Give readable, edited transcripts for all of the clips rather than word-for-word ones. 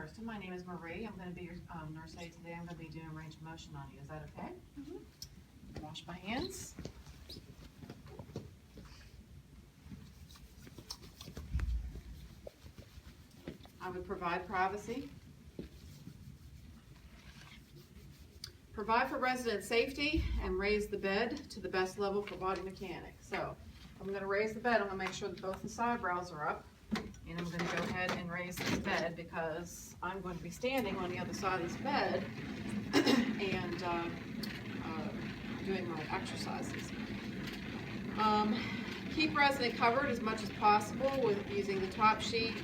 first. My name is Marie. I'm going to be your nurse aide today. I'm going to be doing range of motion on you. Is that okay? Mm-hmm. Wash my hands. I would provide privacy. Provide for resident safety and raise the bed to the best level for body mechanics. So I'm going to raise the bed. I'm going to make sure that both the side brows are up. And I'm going to go ahead and raise this bed because I'm going to be standing on the other side of this bed and doing my exercises. Keep resident covered as much as possible with using the top sheet,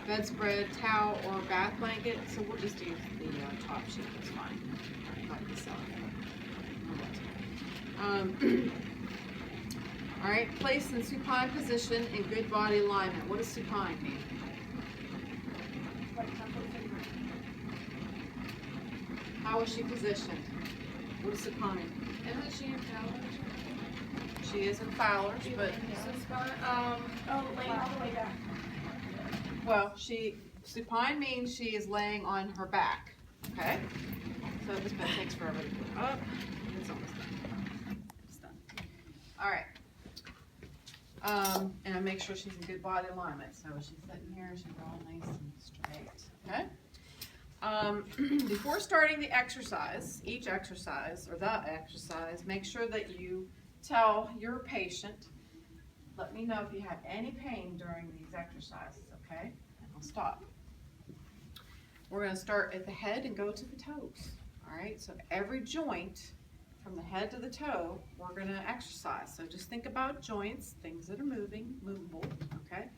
bedspread, towel, or bath blanket. So we'll just use the top sheet. That's fine. All right, place in supine position in good body alignment. What does supine mean? How is she positioned? What is supine? Isn't she in Fowler's? She is in Fowler's, but laying all the way back. Well, supine means she is laying on her back. Okay. So this bed takes forever to put up. It's almost done. It's done. All right. And I make sure she's in good body alignment. So she's sitting here, she's all nice and straight. Okay. Before starting the exercise, each exercise or the exercise, make sure that you tell your patient, let me know if you have any pain during these exercises, okay? And I'll stop. We're going to start at the head and go to the toes. All right, so every joint from the head to the toe, we're going to exercise. So just think about joints, things that are movable, okay?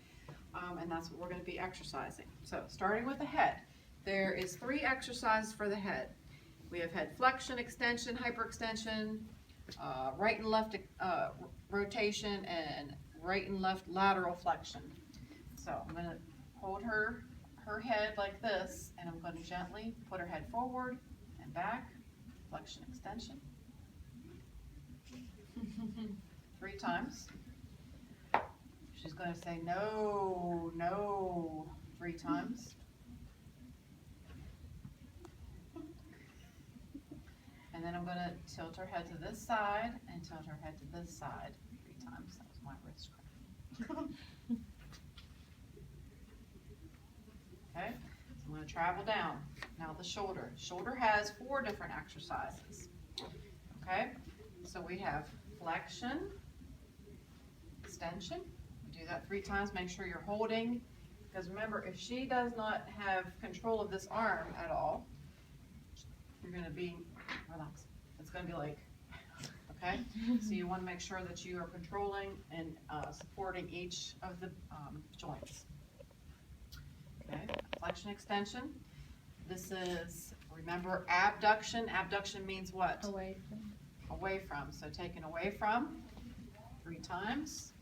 And that's what we're going to be exercising. So starting with the head, there is 3 exercises for the head. We have head flexion, extension, hyperextension, right and left rotation, and right and left lateral flexion. So I'm going to hold her head like this, and I'm going to gently put her head forward and back, flexion, extension. 3 times. She's going to say no, no 3 times. And then I'm going to tilt her head to this side and tilt her head to this side 3 times. That was my wrist cramp. Okay, so I'm going to travel down. Now the shoulder. Shoulder has 4 different exercises. Okay, so we have flexion, extension. We do that 3 times. Make sure you're holding, because remember, if she does not have control of this arm at all, you're going to be relaxed. It's going to be like, okay? So you want to make sure that you are controlling and supporting each of the joints. Okay, flexion, extension. This is, remember, abduction. Abduction means what? Away from. Away from. So taken away from 3 times.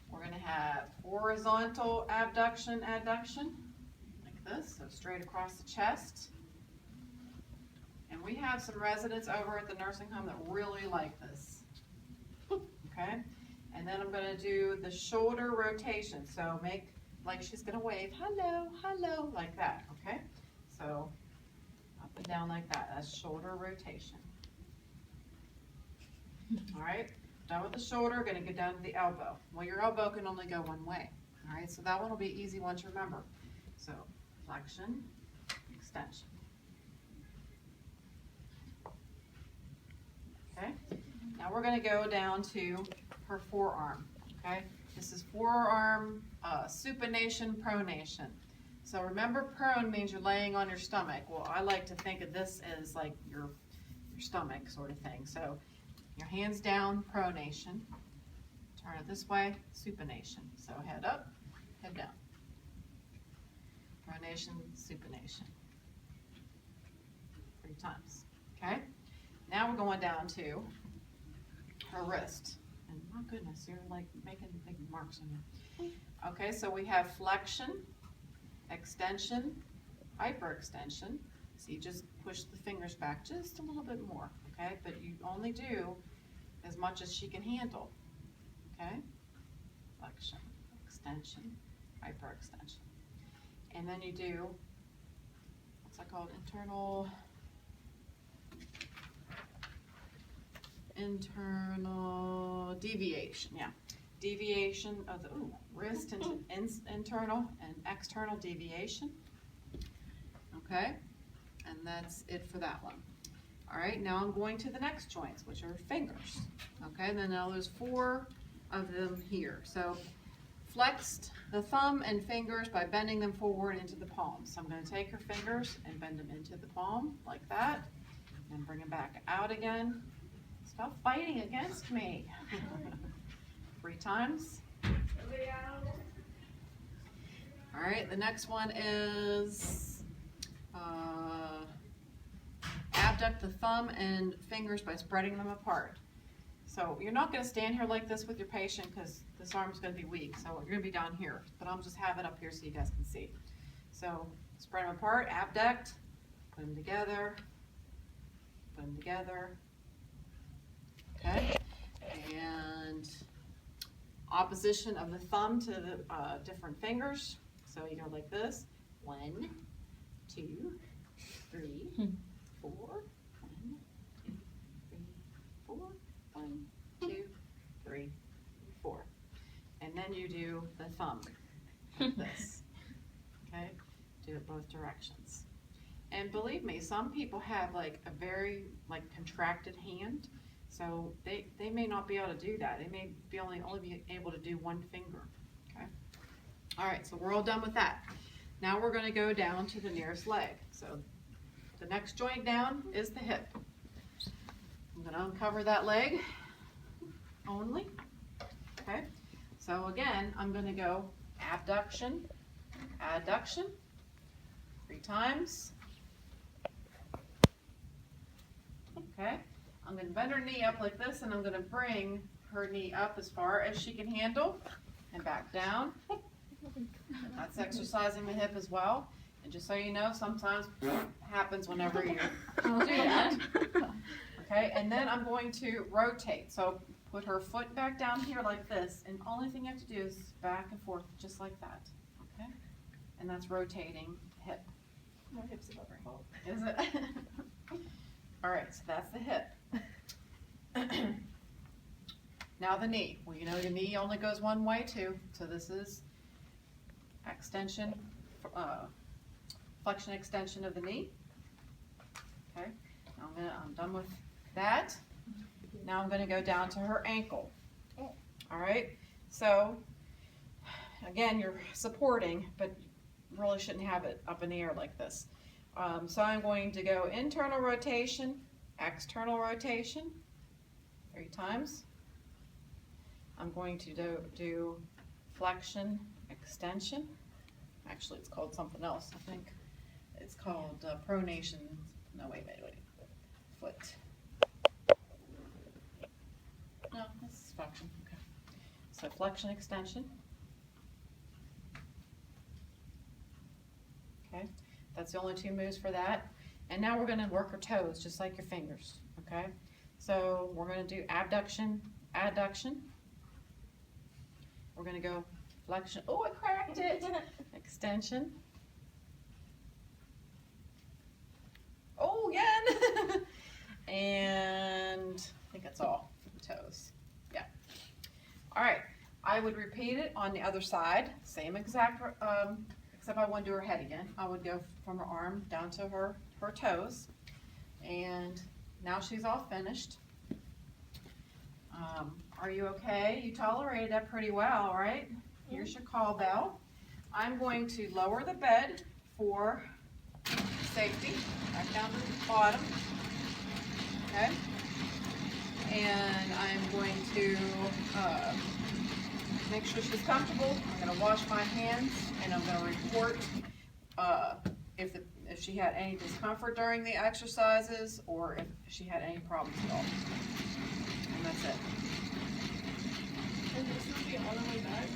We're going to have horizontal abduction, adduction, like this, so straight across the chest. And we have some residents over at the nursing home that really like this. Okay? And then I'm going to do the shoulder rotation. So make like she's going to wave, hello, hello, like that. Okay? So up and down like that. That's shoulder rotation. All right? Done with the shoulder, going to get down to the elbow. Well, your elbow can only go one way. All right? So that one will be an easy one to remember. So flexion, extension. Okay? Now we're going to go down to her forearm. Okay? This is forearm supination, pronation. So remember, prone means you're laying on your stomach. Well, I like to think of this as like your stomach sort of thing. So your hands down, pronation. Turn it this way, supination. So head up, head down. Pronation, supination. 3 times. Okay? Now we're going down to her wrist. And my goodness, you're like making big marks on you. Okay, so we have flexion, extension, hyperextension. So you just push the fingers back just a little bit more, okay? But you only do as much as she can handle, okay? Flexion, extension, hyperextension. And then you do, what's that called, internal deviation, yeah. Deviation of the wrist into internal and external deviation. Okay, and that's it for that one. All right, now I'm going to the next joints, which are fingers. Okay, and then now there's 4 of them here. So flexed the thumb and fingers by bending them forward into the palm. So I'm going to take her fingers and bend them into the palm like that, and bring them back out again. Stop fighting against me. 3 times. All right, the next one is abduct the thumb and fingers by spreading them apart. So you're not going to stand here like this with your patient because this arm's going to be weak. So you're going to be down here, but I'll just have it up here so you guys can see. So spread them apart, abduct, put them together, put them together. Okay, and opposition of the thumb to the different fingers. So you go like this. 1, 2, 3, 4. 1, 2, 3, 4. 1, 2, 3, 4. And then you do the thumb like this. Okay, do it both directions. And believe me, some people have like a very contracted hand. So they may not be able to do that. They may be only be able to do 1 finger. Okay. All right, so we're all done with that. Now we're going to go down to the nearest leg. So the next joint down is the hip. I'm going to uncover that leg only. Okay. So again, I'm going to go abduction, adduction, 3 times. Okay. I'm going to bend her knee up like this, and I'm going to bring her knee up as far as she can handle and back down. And that's exercising the hip as well. And just so you know, sometimes happens whenever you do that. Okay, and then I'm going to rotate. So put her foot back down here like this, and the only thing you have to do is back and forth just like that. Okay, and that's rotating hip. My hip's above her head. Is it? All right, so that's the hip. Now the knee. Well, you know the knee only goes one way too. So this is extension, flexion extension of the knee. Okay. Now I'm done with that. Now I'm going to go down to her ankle. All right. So again, you're supporting, but really shouldn't have it up in the air like this. So I'm going to go internal rotation, external rotation, 3 times. I'm going to do flexion, extension. Actually, it's called something else. I think it's called pronation. No, wait. Foot. No, this is flexion. Okay. So flexion, extension. Okay. That's the only 2 moves for that. And now we're going to work our toes just like your fingers. Okay. So we're going to do abduction, adduction. We're going to go flexion. Oh, I cracked it. Extension. Oh, again. And I think that's all for the toes. Yeah. All right. I would repeat it on the other side. Same exact, except I wouldn't do her head again. I would go from her arm down to her toes. And now she's all finished. Are you okay? You tolerated that pretty well, right? Here's your call bell. I'm going to lower the bed for safety, back down to the bottom. Okay? And I'm going to make sure she's comfortable. I'm going to wash my hands, and I'm going to report if she had any discomfort during the exercises or if she had any problems at all. And that's it. And this will be all the way back?